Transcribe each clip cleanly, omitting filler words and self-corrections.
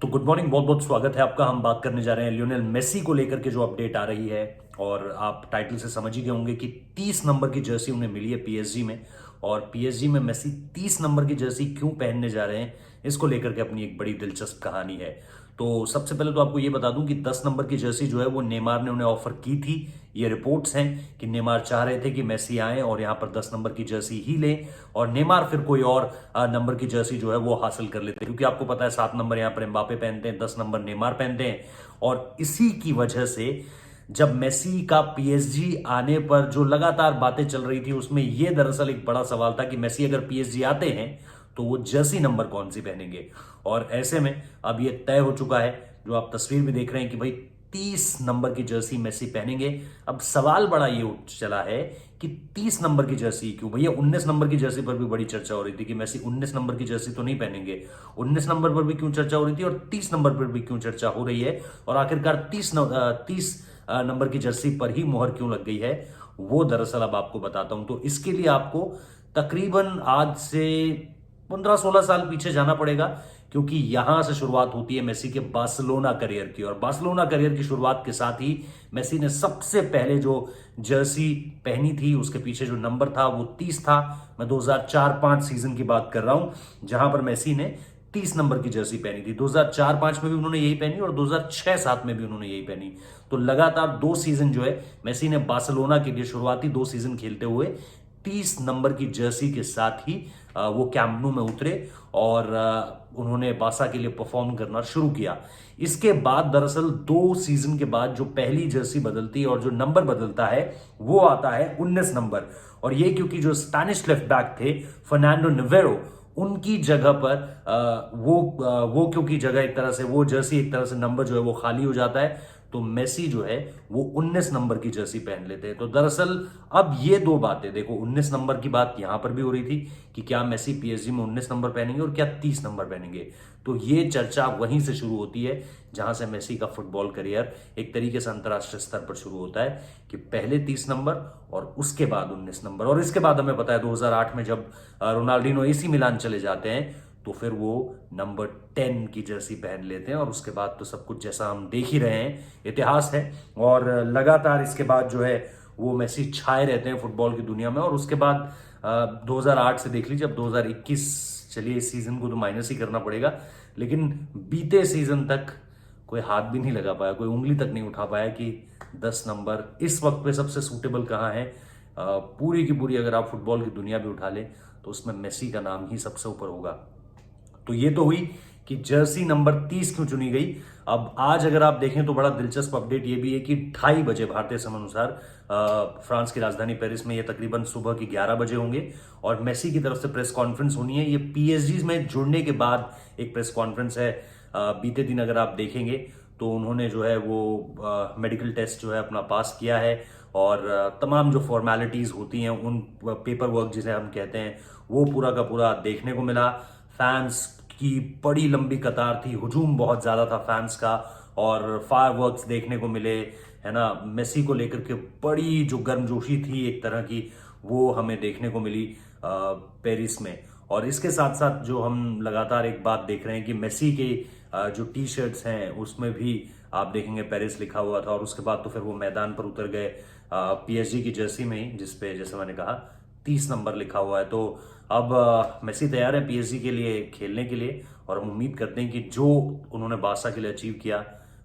तो good morning, बहुत बहुत स्वागत है आपका। हम बात करने जा रहे हैं लियोनेल मेसी को लेकर के जो अपडेट आ रही है। और आप टाइटल से समझ ही गए होंगे कि 30 नंबर की जर्सी उन्हें मिली है पीएसजी में। और पीएसजी में मेसी 30 नंबर की जर्सी क्यों पहनने जा रहे हैं, इसको लेकर के अपनी एक बड़ी दिलचस्प कहानी है। तो सबसे पहले तो आपको ये बता दूं कि 10 नंबर की जर्सी जो है वो नेमार ने उन्हें ऑफर की थी। ये रिपोर्ट्स हैं कि नेमार चाह रहे थे कि मेसी आए और यहां पर 10 नंबर की जर्सी ही लें, और नेमार फिर कोई और नंबर की जर्सी जो है वो हासिल कर लेते हैं। क्योंकि आपको पता है 7 नंबर यहां पर एम्बापे पहनते हैं, 10 नंबर नेमार पहनते हैं। और इसी की वजह से जब मेसी का पीएसजी आने पर जो लगातार बातें चल रही थी, उसमें यह दरअसल एक बड़ा सवाल था कि मेसी अगर पीएसजी आते हैं तो वो जर्सी नंबर कौन सी पहनेंगे। और ऐसे में अब ये तय हो चुका है, जो आप तस्वीर में देख रहे हैं, कि भाई 30 नंबर की जर्सी मेसी पहनेंगे। अब सवाल बड़ा ये उठ चला है कि 30 नंबर की जर्सी क्यों। भैया 19 नंबर की जर्सी पर भी बड़ी चर्चा हो रही थी कि मेसी 19 नंबर की जर्सी तो नहीं पहनेंगे। 19 नंबर पर भी क्यों चर्चा हो रही थी और 30 नंबर पर भी क्यों चर्चा हो रही है, और आखिरकार 30 नंबर की जर्सी पर ही मोहर क्यों लग गई है, वो दरअसल अब आपको बताता हूं। तो इसके लिए आपको तकरीबन आज से 15-16 साल पीछे जाना पड़ेगा, क्योंकि यहां से शुरुआत होती है मेसी के बार्सिलोना करियर की। और बार्सिलोना करियर की शुरुआत के साथ ही मेसी ने सबसे पहले जो जर्सी पहनी थी, उसके पीछे जो नंबर था वो 30 था। मैं 2004-5 सीजन की बात कर रहा हूं, जहां पर मेसी ने 30 नंबर की जर्सी पहनी थी। 2004-5 में भी उन्होंने यही पहनी और 2006-7 में भी उन्होंने यही पहनी। तो लगातार 2 सीजन जो है मेसी ने बार्सिलोना के लिए, शुरुआती 2 सीजन खेलते हुए 30 नंबर की जर्सी के साथ ही वो कैंप नु में उतरे और उन्होंने बासा के लिए परफॉर्म करना शुरू किया। इसके बाद दरअसल 2 सीजन के बाद जो पहली जर्सी बदलती है और जो नंबर बदलता है वो आता है 19 नंबर। और ये क्योंकि जो स्पेनिश लेफ्ट बैक थे फर्नांडो निवेरो, उनकी जगह पर वो क्योंकि जगह एक तरह से, वो जर्सी एक तरह से नंबर जो है वो खाली हो जाता है, तो मेसी जो है वो 19 नंबर की जर्सी पहन लेते हैं। तो दरअसल अब ये 2 बातें देखो, 19 नंबर की बात यहां पर भी हो रही थी कि क्या मेसी पीएसजी में 19 नंबर पहनेंगे और क्या 30 नंबर पहनेंगे। तो ये चर्चा वहीं से शुरू होती है जहां से मेसी का फुटबॉल करियर एक तरीके से अंतरराष्ट्रीय स्तर पर शुरू होता है, कि पहले 30 नंबर और उसके बाद 19 नंबर। और इसके बाद हमें पता है 2008 में जब रोनाल्डिनो एसी मिलान चले जाते हैं, तो फिर वो नंबर 10 की जर्सी पहन लेते हैं। और उसके बाद तो सब कुछ जैसा हम देख ही रहे हैं, इतिहास है। और लगातार इसके बाद जो है वो मेसी छाए रहते हैं फुटबॉल की दुनिया में। और उसके बाद 2008 से देख लीजिए, अब 2021, चलिए इस सीजन को तो माइनस ही करना पड़ेगा, लेकिन बीते सीजन तक कोई हाथ भी नहीं लगा पाया, कोई उंगली तक नहीं उठा पाया कि 10 नंबर इस वक्त पे सबसे सूटेबल कहाँ है। पूरी की पूरी अगर आप फुटबॉल की दुनिया भी उठा लें तो उसमें मेसी का नाम ही सबसे ऊपर होगा। तो ये तो हुई कि जर्सी नंबर 30 क्यों चुनी गई। अब आज अगर आप देखें तो बड़ा दिलचस्प अपडेट ये भी है कि 2:30 बजे भारतीय समय अनुसार फ्रांस की राजधानी पेरिस में, ये तकरीबन सुबह के 11 बजे होंगे, और मेसी की तरफ से प्रेस कॉन्फ्रेंस होनी है। ये पीएसजी में जुड़ने के बाद एक प्रेस कॉन्फ्रेंस है। बीते दिन अगर आप देखेंगे तो उन्होंने जो है वो मेडिकल टेस्ट जो है अपना पास किया है, और तमाम जो फॉर्मेलिटीज होती हैं, उन पेपर वर्क जिसे हम कहते हैं, वो पूरा का पूरा देखने को मिला। फैंस की बड़ी लंबी कतार थी, हुजूम बहुत ज्यादा था फैंस का, और फायरवर्क्स देखने को मिले, है ना। मेसी को लेकर के बड़ी जो गर्मजोशी थी एक तरह की, वो हमें देखने को मिली पेरिस में। और इसके साथ साथ जो हम लगातार एक बात देख रहे हैं कि मेसी के जो टी शर्ट्स हैं उसमें भी आप देखेंगे पेरिस लिखा हुआ था। और उसके बाद तो फिर वो मैदान पर उतर गए पीएसजी की जर्सी में ही, जिसपे जैसे मैंने कहा 30 नंबर लिखा हुआ है। तो अब मेसी तैयार है पीएसजी के लिए खेलने के लिए, और हम उम्मीद करते हैं कि जो उन्होंने बारसा के लिए अचीव किया,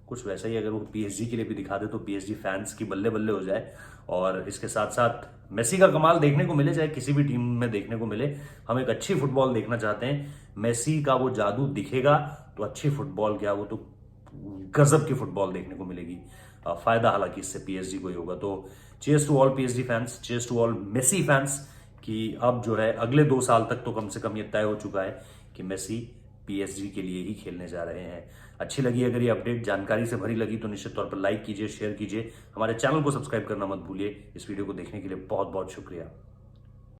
कुछ वैसा ही अगर वो पीएसजी के लिए भी दिखा दे तो पीएसजी फैंस की बल्ले बल्ले हो जाए। और इसके साथ साथ मेसी का कमाल देखने को मिले, चाहे किसी भी टीम में देखने को मिले। हम एक अच्छी फुटबॉल देखना चाहते हैं, मेसी का वो जादू दिखेगा तो अच्छी फुटबॉल क्या, वो तो गजब की फुटबॉल देखने को मिलेगी। फायदा हालांकि इससे पीएसजी को ही होगा। तो cheers to all PSG fans, cheers to all Messi fans, कि अब जो है अगले 2 साल तक तो कम से कम ये तय हो चुका है कि मेसी पीएसजी के लिए ही खेलने जा रहे हैं। अच्छी लगी अगर ये अपडेट, जानकारी से भरी लगी, तो निश्चित तौर पर लाइक कीजिए, शेयर कीजिए, हमारे चैनल को सब्सक्राइब करना मत भूलिए। इस वीडियो को देखने के लिए बहुत बहुत शुक्रिया।